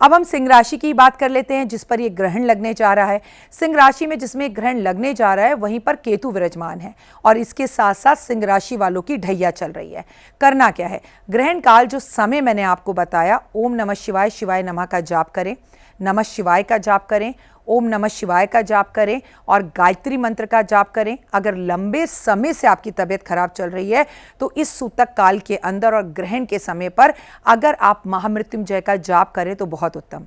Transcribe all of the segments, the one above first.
अब हम सिंह राशि की बात कर लेते हैं, जिस पर ये ग्रहण लगने जा रहा है। सिंह राशि में जिसमें ग्रहण लगने जा रहा है वहीं पर केतु विराजमान है और इसके साथ साथ सिंह राशि वालों की ढैया चल रही है। करना क्या है, ग्रहण काल जो समय मैंने आपको बताया, ओम नमः शिवाय, शिवाय नमः का जाप करें, नमः शिवाय का जाप करें, ओम नमः शिवाय का जाप करें और गायत्री मंत्र का जाप करें। अगर लंबे समय से आपकी तबीयत खराब चल रही है तो इस सूतक काल के अंदर और ग्रहण के समय पर अगर आप महामृत्युंजय का जाप करें तो बहुत उत्तम।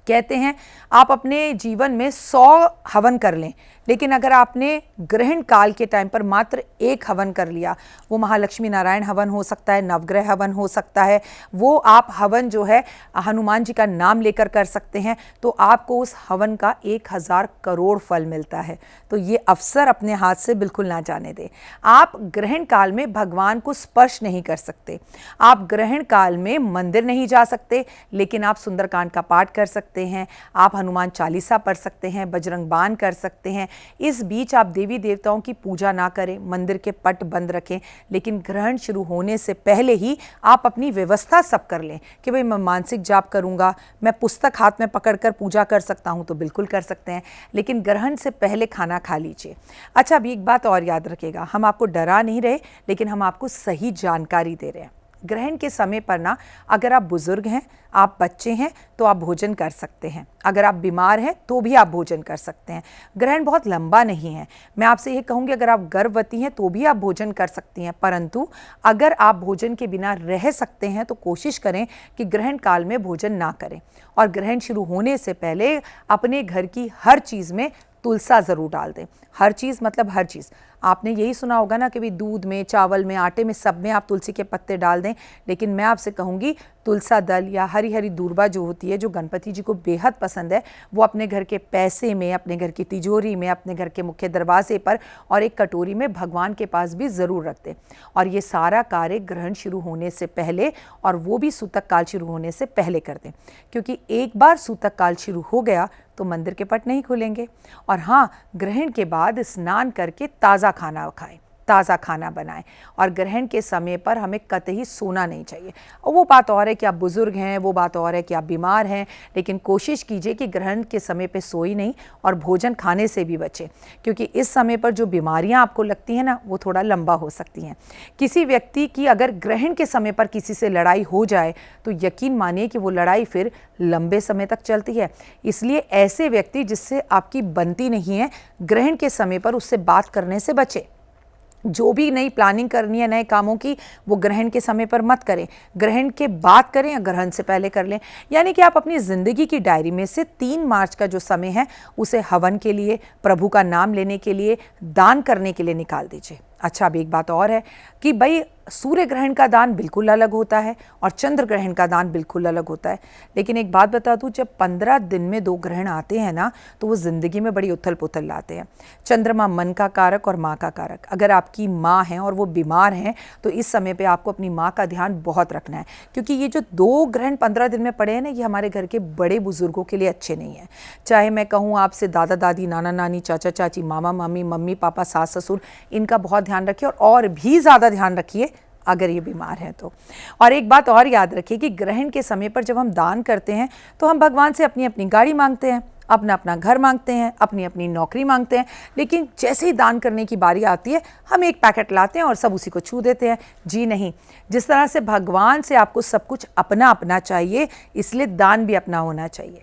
कहते हैं आप अपने जीवन में 100 हवन कर लें, लेकिन अगर आपने ग्रहण काल के टाइम पर मात्र 1 हवन कर लिया, वो महालक्ष्मी नारायण हवन हो सकता है, नवग्रह हवन हो सकता है, वो आप हवन जो है हनुमान जी का नाम लेकर कर सकते हैं, तो आपको उस हवन का 1000 करोड़ फल मिलता है। तो ये अवसर अपने हाथ से बिल्कुल ना जाने दें। आप ग्रहण काल में भगवान को स्पर्श नहीं कर सकते, आप ग्रहण काल में मंदिर नहीं जा सकते, लेकिन आप सुंदरकांड का पाठ कर सकते हैं, आप हनुमान चालीसा पढ़ सकते हैं, बजरंग बाण कर सकते हैं। इस बीच आप देवी देवताओं की पूजा ना करें, मंदिर के पट बंद रखें, लेकिन ग्रहण शुरू होने से पहले ही आप अपनी व्यवस्था सब कर लें कि भाई मैं मानसिक जाप करूंगा, मैं पुस्तक हाथ में पकड़कर पूजा कर सकता हूं, तो बिल्कुल कर सकते हैं, लेकिन ग्रहण से पहले खाना खा लीजिए। अच्छा, अभी एक बात और याद रखिएगा, हम आपको डरा नहीं रहे, लेकिन हम आपको सही जानकारी दे रहे हैं। ग्रहण के समय पर ना, अगर आप बुजुर्ग हैं, आप बच्चे हैं, तो आप भोजन कर सकते हैं, अगर आप बीमार हैं तो भी आप भोजन कर सकते हैं। ग्रहण बहुत लंबा नहीं है। मैं आपसे ये कहूँगी, अगर आप गर्भवती हैं तो भी आप भोजन कर सकती हैं, परंतु अगर आप भोजन के बिना रह सकते हैं तो कोशिश करें कि ग्रहण काल में भोजन ना करें। और ग्रहण शुरू होने से पहले अपने घर की हर चीज़ में तुलसा ज़रूर डाल दें। हर चीज़ मतलब हर चीज़। आपने यही सुना होगा ना कि भाई दूध में, चावल में, आटे में, सब में आप तुलसी के पत्ते डाल दें, लेकिन मैं आपसे कहूँगी तुलसा दल या हरी हरी दूर्वा जो होती है, जो गणपति जी को बेहद पसंद है, वो अपने घर के पैसे में, अपने घर की तिजोरी में, अपने घर के मुख्य दरवाजे पर और एक कटोरी में भगवान के पास भी ज़रूर रख दें। और ये सारा कार्य ग्रहण शुरू होने से पहले, और वो भी सूतक काल शुरू होने से पहले कर दें, क्योंकि एक बार सूतक काल शुरू हो गया तो मंदिर के पट नहीं खुलेंगे। और हाँ, ग्रहण के बाद स्नान करके ताज़ा खाना खाएं, ताज़ा खाना बनाएं, और ग्रहण के समय पर हमें कतई सोना नहीं चाहिए। और वो बात और है कि आप बुज़ुर्ग हैं, वो बात और है कि आप बीमार हैं, लेकिन कोशिश कीजिए कि ग्रहण के समय पे सोई नहीं और भोजन खाने से भी बचें, क्योंकि इस समय पर जो बीमारियां आपको लगती हैं ना, वो थोड़ा लंबा हो सकती हैं। किसी व्यक्ति की अगर ग्रहण के समय पर किसी से लड़ाई हो जाए तो यकीन मानिए कि वो लड़ाई फिर लंबे समय तक चलती है। इसलिए ऐसे व्यक्ति जिससे आपकी बनती नहीं है, ग्रहण के समय पर उससे बात करने से बचें। जो भी नई प्लानिंग करनी है नए कामों की, वो ग्रहण के समय पर मत करें, ग्रहण के बाद करें या ग्रहण से पहले कर लें। यानी कि आप अपनी ज़िंदगी की डायरी में से 3 मार्च का जो समय है उसे हवन के लिए, प्रभु का नाम लेने के लिए, दान करने के लिए निकाल दीजिए। अच्छा, अब एक बात और है कि भाई सूर्य ग्रहण का दान बिल्कुल अलग होता है और चंद्र ग्रहण का दान बिल्कुल अलग होता है। लेकिन एक बात बता दूं, जब 15 दिन में 2 ग्रहण आते हैं ना, तो वो ज़िंदगी में बड़ी उथल पुथल लाते हैं। चंद्रमा मन का कारक और माँ का कारक। अगर आपकी माँ हैं और वो बीमार हैं तो इस समय पे आपको अपनी माँ का ध्यान बहुत रखना है, क्योंकि ये जो 2 ग्रहण 15 दिन में पड़े हैं ना, ये हमारे घर के बड़े बुजुर्गों के लिए अच्छे नहीं हैं। चाहे मैं कहूँ आपसे दादा दादी, नाना नानी, चाचा चाची, मामा मामी, मम्मी पापा, सास ससुर, इनका बहुत ध्यान रखिए, और भी ज़्यादा ध्यान रखिए अगर ये बीमार हैं तो। और एक बात और याद रखिए कि ग्रहण के समय पर जब हम दान करते हैं तो हम भगवान से अपनी अपनी गाड़ी मांगते हैं, अपना अपना घर मांगते हैं, अपनी अपनी नौकरी मांगते हैं, लेकिन जैसे ही दान करने की बारी आती है हम एक पैकेट लाते हैं और सब उसी को छू देते हैं। जी नहीं, जिस तरह से भगवान से आपको सब कुछ अपना अपना चाहिए, इसलिए दान भी अपना होना चाहिए।